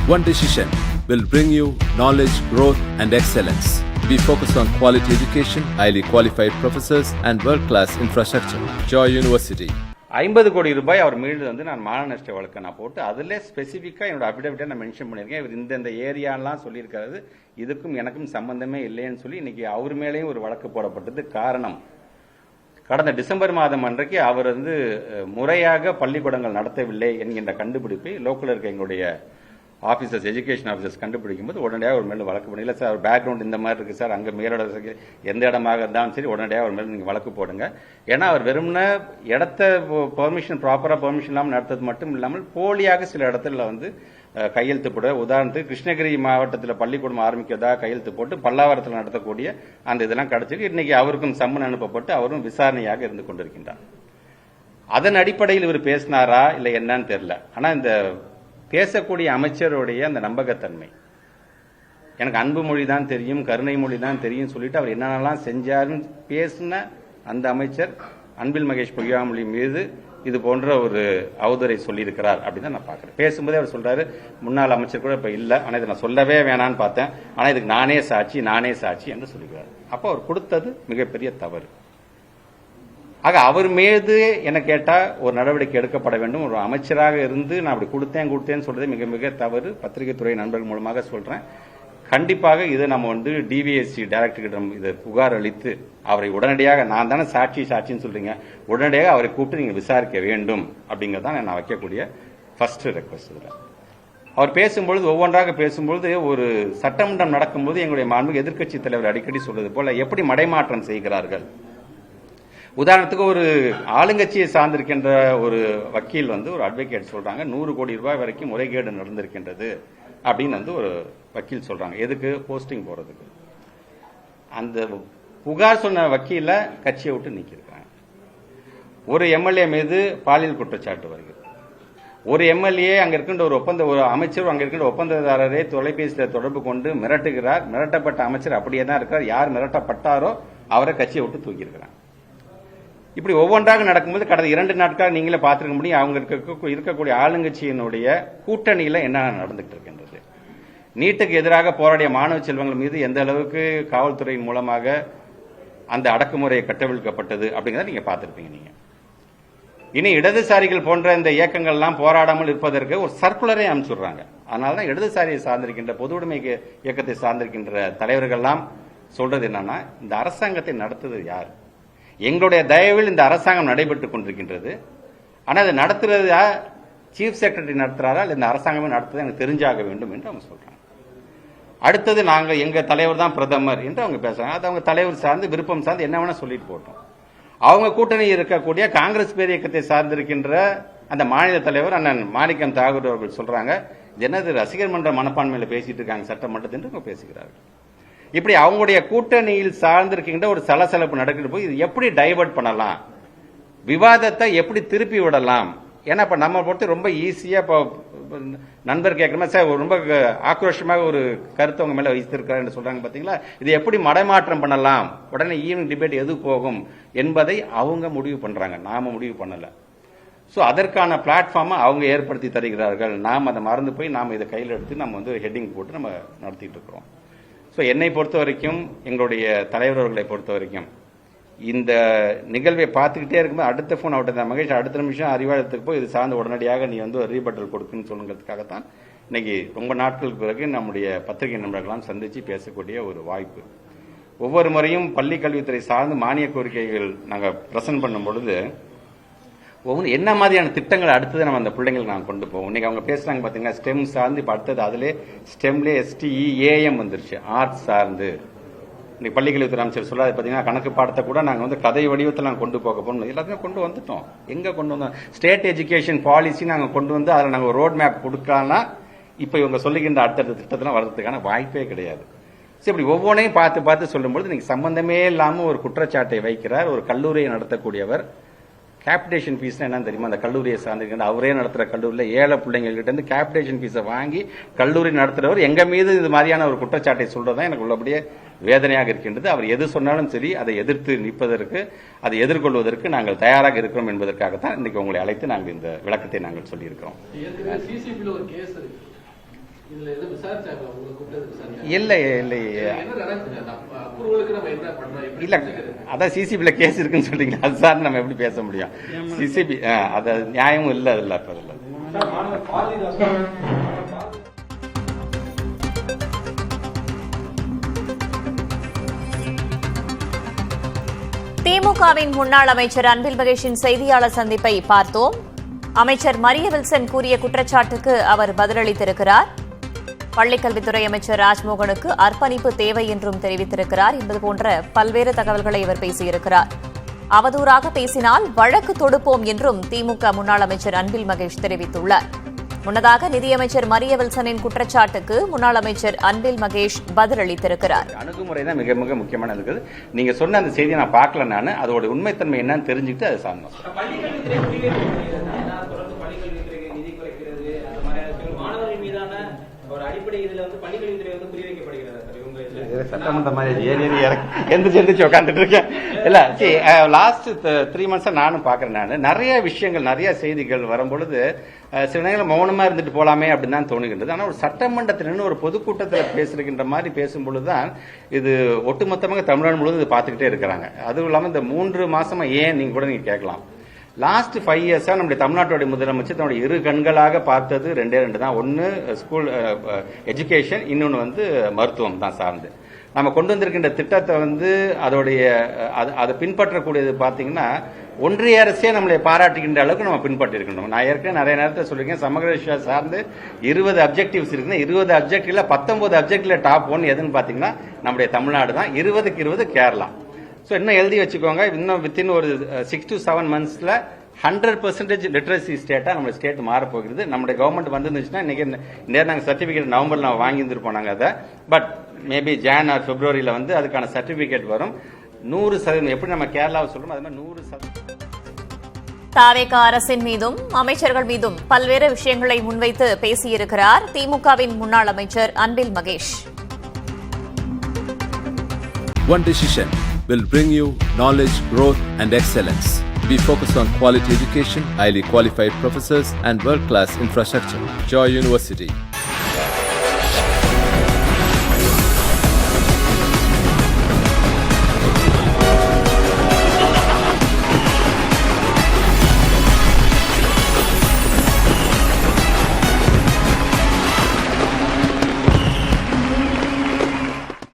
One decision will bring you knowledge, growth, and excellence. We focus on quality education, highly qualified professors, and world-class infrastructure. Joy University. 50 கோடி ரூபாய் அவர் மீது வந்து நான் மான நஷ்ட வழக்கு நான் போட்டு அதில் ஸ்பெசிஃபிக்காக என்னோட அபிடவிட்டை நான் மென்ஷன் பண்ணியிருக்கேன். இவர் இந்த ஏரியாலாம் சொல்லியிருக்காரு, இதுக்கும் எனக்கும் சம்பந்தமே இல்லைன்னு சொல்லி இன்னைக்கு அவர் மேலேயும் ஒரு வழக்கு போடப்பட்டது. காரணம், கடந்த டிசம்பர் மாதம் அன்றைக்கு அவர் வந்து முறையாக பள்ளிக்கூடங்கள் நடத்தவில்லை என்கின்ற கண்டுபிடிப்பை லோக்கல் இருக்க எங்களுடைய ஆஃபீஸர்ஸ், எஜுகேஷன் ஆஃபீஸர்ஸ் கண்டுபிடிக்கும் போது உடனடியாக ஒரு மேலே வழக்கு பண்ணல. சார் அவர் பேக்ரவுண்ட் இந்த மாதிரி இருக்குது சார், அங்கே மேலோட எந்த இடமாக இருந்தாலும் சரி உடனடியாக ஒரு மேலே நீங்கள் வழக்கு போடுங்க. ஏன்னா அவர் வெறும்னா இடத்த பெர்மிஷன் ப்ராப்பராக பெர்மிஷன் இல்லாமல் நடத்துறது மட்டும் இல்லாமல் போலியாக சில இடத்துல வந்து கையெழுத்து போட, உதாரணத்துக்கு கிருஷ்ணகிரி மாவட்டத்தில் பள்ளிக்கூடம் ஆரம்பிக்கிறதா கையெழுத்து போட்டு பல்லாவரத்தில் நடத்தக்கூடிய அந்த இதெல்லாம் கிடைச்சிருக்கு. இன்னைக்கு அவருக்கும் சம்மன் அனுப்பப்பட்டு அவரும் விசாரணையாக இருந்து கொண்டிருக்கின்றார். அதன் அடிப்படையில் இவர் பேசினாரா இல்லை என்னன்னு தெரியல. ஆனால் இந்த பேசக்கூடிய அமைச்சருடைய அந்த நம்பகத்தன்மை, எனக்கு அன்பு மொழி தான் தெரியும், கருணை மொழி தான் தெரியும் சொல்லிட்டு அவர் என்னென்னலாம் செஞ்சாருன்னு பேசின அந்த அமைச்சர் அன்பில் மகேஷ் பொய்யாமொழி மீது இது போன்ற ஒரு அவதூறை சொல்லியிருக்கிறார் அப்படின்னு தான் நான் பார்க்குறேன். பேசும்போதே அவர் சொல்றாரு, முன்னாள் அமைச்சர் கூட இப்போ இல்லை, ஆனால் இதை நான் சொல்லவே வேணான்னு பார்த்தேன், ஆனால் இதுக்கு நானே சாட்சி என்று சொல்லிக்கிறார். அப்போ அவர் கொடுத்தது மிகப்பெரிய தவறு. ஆக அவர் மீது என்ன கேட்டா ஒரு நடவடிக்கை எடுக்கப்பட வேண்டும். ஒரு அமைச்சராக இருந்து நான் அப்படி கொடுத்தேன்னு சொல்றது மிக மிக தவறு. பத்திரிகை துறை நண்பர்கள் மூலமாக சொல்றேன். கண்டிப்பாக இதை நம்ம வந்து டிவிஎஸ்சி டைரக்டரிடம் இதை புகார் அளித்து அவரை உடனடியாக, நான் தானே சாட்சின்னு சொல்றீங்க, உடனடியாக அவரை கூப்பிட்டு நீங்க விசாரிக்க வேண்டும் அப்படிங்கறதான் நான் வைக்கக்கூடிய ஃபர்ஸ்ட் ரெக்வஸ்ட். அவர் பேசும்பொழுது, ஒவ்வொன்றாக பேசும்பொழுது, ஒரு சட்டமன்றம் நடக்கும்போது எங்களுடைய மாண்புமிகு எதிர்க்கட்சி தலைவர் அடிக்கடி சொல்றது போல எப்படி மடைமாற்றம் செய்கிறார்கள். உதாரணத்துக்கு ஒரு ஆளுங்கட்சியை சார்ந்திருக்கின்ற ஒரு வக்கீல் வந்து ஒரு அட்வொகேட் சொல்றாங்க 100 கோடி ரூபாய் வரைக்கும் முறைகேடு நடந்திருக்கின்றது அப்படின்னு வந்து ஒரு வக்கீல் சொல்றாங்க. எதுக்கு? போஸ்டிங் போறதுக்கு. அந்த புகார் சொன்ன வக்கீல கட்சியை விட்டு நீக்கியிருக்காங்க. ஒரு எம்எல்ஏ மீது பாலியல் குற்றச்சாட்டு வருகிறது. ஒரு எம்எல்ஏ அங்க இருக்கின்ற ஒரு அமைச்சர் அங்க இருக்கின்ற ஒப்பந்ததாரரை தொலைபேசியில் தொடர்பு கொண்டு மிரட்டுகிறார். மிரட்டப்பட்ட அமைச்சர் அப்படியே தான் இருக்கிறார். யார் மிரட்டப்பட்டாரோ அவரை கட்சியை விட்டு தூக்கியிருக்கிறாங்க. இப்படி ஒவ்வொன்றாக நடக்கும்போது கடந்த 2 நாட்கள் நீங்களே பார்த்திருக்க முடியும். அவங்க இருக்கக்கூடிய ஆளுங்கட்சியினுடைய கூட்டணியில என்ன நடந்துட்டு இருக்கின்றது. நீட்டுக்கு எதிராக போராடிய மாணவ செல்வங்கள் மீது எந்த அளவுக்கு காவல்துறையின் மூலமாக அந்த அடக்குமுறையை கட்டவிழ்க்கப்பட்டது அப்படிங்கிறத நீங்க பார்த்திருப்பீங்க. நீங்க இனி இடதுசாரிகள் போன்ற இந்த இயக்கங்கள் எல்லாம் போராடாமல் இருப்பதற்கு ஒரு சர்க்குலரை அனுப்பிச்சுடுறாங்க. அதனாலதான் இடதுசாரியை சார்ந்திருக்கின்ற பொது உடைமை இயக்கத்தை சார்ந்திருக்கின்ற தலைவர்கள் எல்லாம் சொல்றது என்னன்னா, இந்த அரசாங்கத்தை நடத்துவது யார்? எங்களுடைய தயவில் இந்த அரசாங்கம் நடைபெற்றுக் கொண்டிருக்கின்றது. ஆனால் அதை நடத்துறதா சீஃப் செக்ரட்டரி நடத்துறாரா இல்லை இந்த அரசாங்கமே நடத்துறது எனக்கு தெரிஞ்சாக வேண்டும் என்று அவங்க சொல்றாங்க. அடுத்தது நாங்கள் எங்க தலைவர் தான் பிரதமர் என்று அவங்க பேசுறாங்க. அது அவங்க தலைவர் சார்ந்து விருப்பம் சார்ந்து என்ன வேணா சொல்லிட்டு போட்டோம். அவங்க கூட்டணி இருக்கக்கூடிய காங்கிரஸ் பேர் இயக்கத்தை சார்ந்திருக்கின்ற அந்த மாநில தலைவர் அண்ணன் மாணிக்கம் தாகூர் அவர்கள் சொல்றாங்க, என்னது ரசிகர் மன்ற மனப்பான்மையில பேசிட்டு இருக்காங்க சட்டமன்றத்தில் என்று அவங்க பேசுகிறார்கள். இப்படி அவங்களுடைய கூட்டணியில் சார்ந்திருக்கின்ற ஒரு சலசலப்பு நடக்கிற போது இது எப்படி டைவர்ட் பண்ணலாம், விவாதத்தை எப்படி திருப்பி விடலாம். ஏன்னா இப்ப நம்ம பொறுத்து ரொம்ப ஈஸியா இப்போ நண்பர் கேட்கணுமா, சார் ரொம்ப ஆக்ரோஷமாக ஒரு கருத்து அவங்க மேல வைத்திருக்கிறார் சொல்றாங்க பாத்தீங்களா, இது எப்படி மடைமாற்றம் பண்ணலாம், உடனே ஈவினிங் டிபேட் எது போகும் என்பதை அவங்க முடிவு பண்றாங்க, நாம முடிவு பண்ணல. சோ அதற்கான பிளாட்ஃபார்மை அவங்க ஏற்படுத்தி தருகிறார்கள். நாம் அதை மறந்து போய் நாம இதை கையில் எடுத்து நம்ம வந்து ஹெட்டிங் போட்டு நம்ம நடத்திட்டு இருக்கிறோம். ஸோ என்னை பொறுத்த வரைக்கும், எங்களுடைய தலைவர்களை பொறுத்த வரைக்கும், இந்த நிகழ்வை பார்த்துக்கிட்டே இருக்கும்போது அடுத்த ஃபோன் அவுட் மகேஷ் அடுத்த நிமிஷம் அறிவாலயத்துக்கு போய் இது சார்ந்து உடனடியாக நீ வந்து ஒரு ரீபட்டல் கொடுக்குன்னு சொல்லுங்கிறதுக்காகத்தான் இன்னைக்கு ரொம்ப நாட்களுக்கு பிறகு நம்முடைய பத்திரிகை நண்பர்களாம் சந்திச்சு பேசக்கூடிய ஒரு வாய்ப்பு. ஒவ்வொரு முறையும் பள்ளி கல்வித்துறை சார்ந்து மானிய கோரிக்கைகள் நாங்கள் பிரசன்ட் பண்ணும் பொழுது ஒவ்வொரு என்ன மாதிரியான திட்டங்கள் அடுத்தது நம்ம அந்த பிள்ளைங்களுக்கு நாங்கள் கொண்டு போவோம். இன்னைக்கு அவங்க பேசுறாங்க பாத்தீங்கன்னா ஸ்டெம் சார்ந்து, இப்ப அடுத்தது அதுல ஸ்டெம்ல STEAM வந்துருச்சு, ஆர்ட்ஸ் சார்ந்து. இன்னைக்கு பள்ளிக்கல்வித்துறை அமைச்சர் சொல்லாது பாத்தீங்கன்னா கணக்கு பாடத்தை கூட நாங்க வந்து கதை வடிவத்தில் நாங்கள் கொண்டு போக போகணும். எல்லாத்தையும் கொண்டு வந்துட்டோம். எங்க கொண்டு வந்தோம்? ஸ்டேட் எஜுகேஷன் பாலிசி நாங்க கொண்டு வந்து அதில் நாங்கள் ரோட் மேப் கொடுக்கலாம். இப்ப இவங்க சொல்லுகின்ற அடுத்தடுத்த திட்டத்தெல்லாம் வர்றதுக்கான வாய்ப்பே கிடையாது. இப்படி ஒவ்வொன்றையும் பார்த்து சொல்லும்போது நீங்க சம்பந்தமே இல்லாம ஒரு குற்றச்சாட்டை வைக்கிறார் ஒரு கல்லூரியை நடத்தக்கூடியவர். கேபிடேஷன் ஃபீஸ் என்னன்னு தெரியுமா? அந்த கல்லூரியை சார்ந்திருக்கின்ற அவரே நடத்துற கல்லூரியில் ஏழை பிள்ளைங்கள்கிட்ட இருந்து கேபிடேஷன் ஃபீஸை வாங்கி கல்லூரி நடத்துறவர் எங்க மீது இது மாதிரியான ஒரு குற்றச்சாட்டை சொல்றதுதான் எனக்கு உள்ளபடியே வேதனையாக இருக்கின்றது. அவர் எது சொன்னாலும் சரி அதை எதிர்த்து நிற்பதற்கு, அதை எதிர்கொள்வதற்கு நாங்கள் தயாராக இருக்கிறோம் என்பதற்காகத்தான் இன்னைக்கு உங்களை அழைத்து நாங்கள் இந்த விளக்கத்தை நாங்கள் சொல்லியிருக்கிறோம். இதுல எது விசாரிச்சாங்க உங்களுக்கு கூப்பிட்டது விசாரிச்சாங்க இல்லை இல்லை என்ன நடக்குது அப்ரூவலுக்கு நம்ம என்ன பண்றோம் இல்ல அதான் சிசிபில கேஸ் இருக்குன்னு சொல்றீங்க அது சார் நம்ம எப்படி பேச முடியும் சிசிபி அது நியாயமும் இல்லை அதில் இப்போ அதில் திமுகவின் முன்னாள் அமைச்சர் அன்பில் மகேஷின் செய்தியாளர் சந்திப்பை பார்த்தோம். அமைச்சர் மரிய வில்சன் கூறிய குற்றச்சாட்டுக்கு அவர் பதிலளித்திருக்கிறார். பள்ளிக்கல்வித்துறை அமைச்சர் ராஜ்மோகனுக்கு அர்ப்பணிப்பு தேவை என்றும் தெரிவித்திருக்கிறார் என்பது போன்ற பல்வேறு தகவல்களை இவர் பேசியிருக்கிறார். அவதூறாக பேசினால் வழக்கு தொடுப்போம் என்றும் திமுக முன்னாள் அமைச்சர் அன்பில் மகேஷ் தெரிவித்துள்ளார். முன்னதாக நிதியமைச்சர் மரிய வில்சனின் குற்றச்சாட்டுக்கு முன்னாள் அமைச்சர் அன்பில் மகேஷ் பதிலளித்திருக்கிறார். அணுகுமுறை தான் மிக மிக முக்கியமானது இருக்குது. நீங்க சொன்ன அந்த செய்தியை நான் பார்க்கல, நான் அதோட உண்மைத்தன்மை என்னன்னு தெரிஞ்சுக்கிட்டு அதை சார்ந்தோம். சட்டமன்ற மாதிரி எந்திரிச்சு உட்காந்துட்டு இருக்கேன். இல்ல லாஸ்ட் 3 months நானும் பாக்குறேன். நான் நிறைய விஷயங்கள் நிறைய செய்திகள் வரும்பொழுது சில நேரங்களில் மௌனமா இருந்துட்டு போலாமே அப்படின்னு தான் தோணுகின்றது. ஆனால் ஒரு சட்டமன்றத்தில் ஒரு பொதுக்கூட்டத்தில் பேசுகின்ற மாதிரி பேசும்பொழுதுதான் இது ஒட்டுமொத்தமாக தமிழ்நாடு முழுவதும் இது பார்த்துக்கிட்டே இருக்கிறாங்க. அதுவும் இல்லாமல் இந்த 3 மாசமா ஏன் நீங்க கூட நீங்க கேட்கலாம். லாஸ்ட் 5 years நம்முடைய தமிழ்நாட்டுடைய முதலமைச்சர் தன்னுடைய 2 கண்களாக பார்த்தது 2 தான். ஒன்னு ஸ்கூல் எஜுகேஷன், இன்னொன்னு மருத்துவம் தான் சார்ந்து நம்ம கொண்டு வந்திருக்கின்ற திட்டத்தை அதோடைய அதை பின்பற்றக்கூடியது பாத்தீங்கன்னா ஒன்றிய அரசே நம்மளை பாராட்டுகின்ற அளவுக்கு நம்ம பின்பற்றி இருக்கணும். நான் ஏற்கனவே நிறைய நேரத்தில் சொல்லியிருக்கேன், சமகர விஷயா சார்ந்து 20 அப்ஜெக்டிவ்ஸ் இருக்குன்னா 20 அப்ஜெக்டிவ்ல 19 அப்ஜெக்டிவ்ல டாப் 1 எதுன்னு பாத்தீங்கன்னா நம்முடைய தமிழ்நாடு தான். 20க்கு 20 கேரளா. ஸோ இன்னும் எழுதி வச்சுக்கோங்க, இன்னும் வித்தின் ஒரு 6 to 7 monthsல 100% லிட்ரஸி ஸ்டேட்டா நம்ம ஸ்டேட் மாறப்போகிறது. நம்முடைய கவர்மெண்ட் வந்துருந்துச்சுன்னா இன்னைக்கு நேரம் நாங்கள் சர்டிபிகேட் நவம்பர்ல நம்ம வாங்கியிருந்திருப்போம் நாங்கள் அதை. பட் மேபி ஜான் ஆர் பிப்ரவரியில அதுக்கான சர்டிபிகேட் வரும். 100% எப்படி நம்ம கேரளாவை சொல்றோம் அது மாதிரி 100%. தாவேகா அரசின் மீதும் அமைச்சர்கள் மீதும் பல்வேறு விஷயங்களை முன்வைத்து பேசியிருக்கிறார் திமுகவின் முன்னாள் அமைச்சர் Anbil Mahesh. One decision will bring you knowledge, growth, and excellence. We focus on quality education, highly qualified professors, and world-class infrastructure. Joy University.